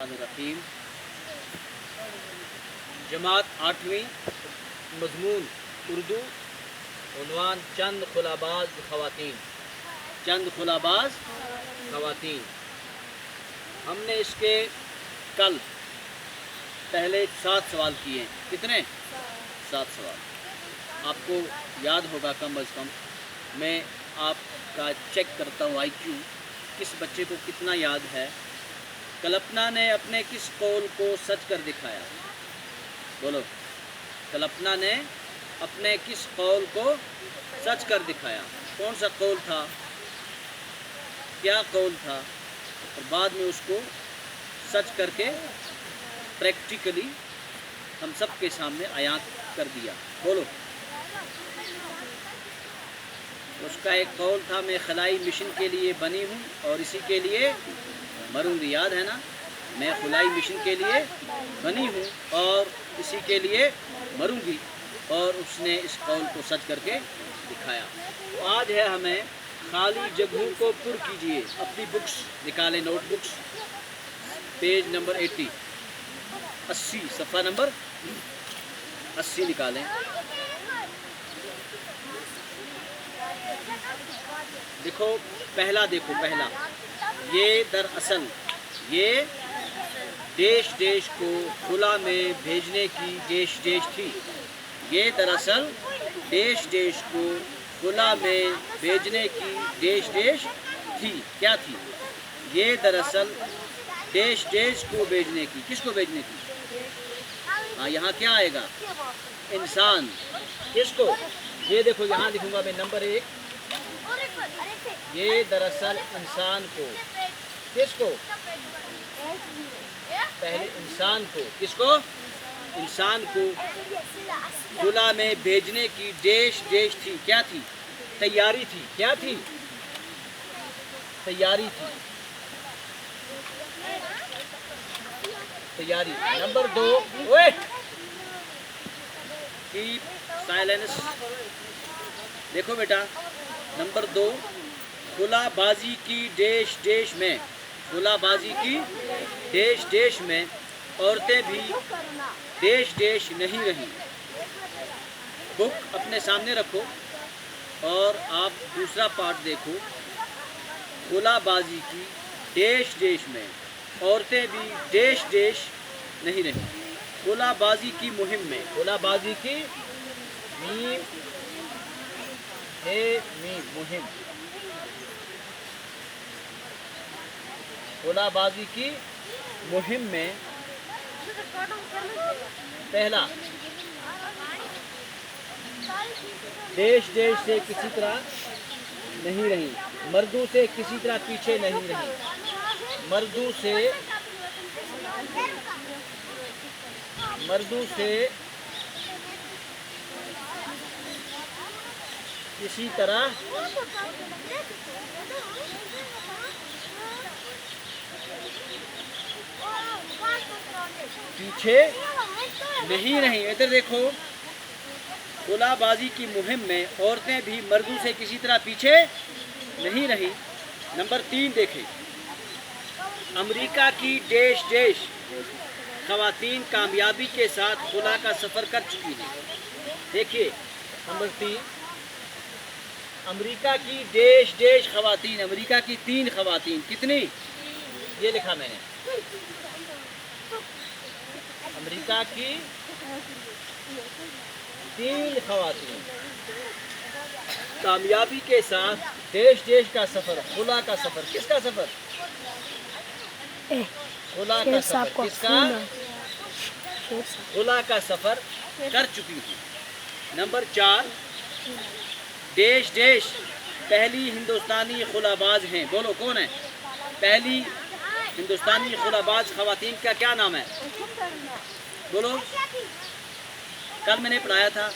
الرحیم جماعت 8ویں مضمون اردو عنوان چند خلاباز خواتین ہم نے اس کے کل پہلے 7 سوال کیے ہیں۔ کتنے؟ 7 سوال آپ کو یاد ہوگا کم از کم۔ میں آپ کا چیک کرتا ہوں آئی کیو، کس بچے کو کتنا یاد ہے۔ کلپنا نے اپنے کس قول کو سچ کر دکھایا؟ بولو، کلپنا نے اپنے کس قول کو سچ کر دکھایا؟ کون سا قول تھا؟ کیا قول تھا؟ اور بعد میں اس کو سچ کر کے پریکٹیکلی ہم سب کے سامنے عیاں کر دیا۔ بولو، اس کا ایک قول تھا، میں خلائی مشن کے لیے بنی ہوں اور اسی کے لیے مروں گی۔ یاد ہے نا؟ میں خلائی مشن کے لیے بنی ہوں اور اسی کے لیے مروں گی، اور اس نے اس قول کو سچ کر کے دکھایا۔ آج ہے ہمیں خالی جگہوں کو پر کیجئے۔ اپنی بکس نکالیں، نوٹ بکس، پیج نمبر 80 صفحہ نمبر 80 نکالیں۔ دیکھو پہلا، یہ دراصل یہ دیش کو خلا میں بھیجنے کی دیش تھی۔ یہ دراصل دیش کو خلا میں بھیجنے کی دیش تھی۔ کیا تھی؟ یہ دراصل دیش کو بھیجنے کی۔ کس کو بھیجنے کی؟ ہاں، یہاں کیا آئے گا؟ انسان۔ کس کو؟ یہ دیکھو یہاں لکھوں گا میں نمبر 1، یہ دراصل انسان کو۔ کس کو؟ پہلے انسان کو۔ کس کو؟ انسان کو خلا میں بھیجنے کی دیش تھی۔ کیا تھی؟ تیاری تھی۔ کیا تھی؟ تیاری تھی۔ تیاری۔ Number 2، keep silence. دیکھو بیٹا، نمبر 2، خلا بازی کی دیش میں، خلا بازی کی دیش میں عورتیں بھی دیش نہیں رہیں۔ بک اپنے سامنے رکھو اور آپ دوسرا پارٹ دیکھو۔ خلا بازی کی دیش میں عورتیں بھی دیش نہیں رہیں۔ خلا بازی کی مہم میں، خلا بازی کی مہم، خلا بازی کی مہم میں پہلا، دیش سے کسی طرح نہیں رہی، مردوں سے کسی طرح پیچھے نہیں رہی، مردوں سے کسی طرح پیچھے نہیں رہیں۔ ادھر دیکھو، خلا بازی کی مہم میں عورتیں بھی مردوں سے کسی طرح پیچھے نہیں رہیں۔ نمبر 3 دیکھیں، امریکہ کی دیش خواتین کامیابی کے ساتھ خلا کا سفر کر چکی ہیں۔ دیکھیے نمبر 3، امریکہ کی دیش خواتین، امریکہ کی 3 خواتین۔ کتنی؟ یہ لکھا میں نے، امریکہ کی 3 خواتین کامیابی کے ساتھ دیش کا سفر، خلا کا سفر۔ کس کا سفر؟ خلا کا سفر۔ کس کا؟ خلا کا سفر کر چکی تھی۔ نمبر 4، دیش پہلی ہندوستانی خلا باز ہیں۔ بولو کون ہے پہلی ہندوستانی خلا باز خواتین کا؟ کیا نام ہے؟ بولو، کل میں نے پڑھایا تھا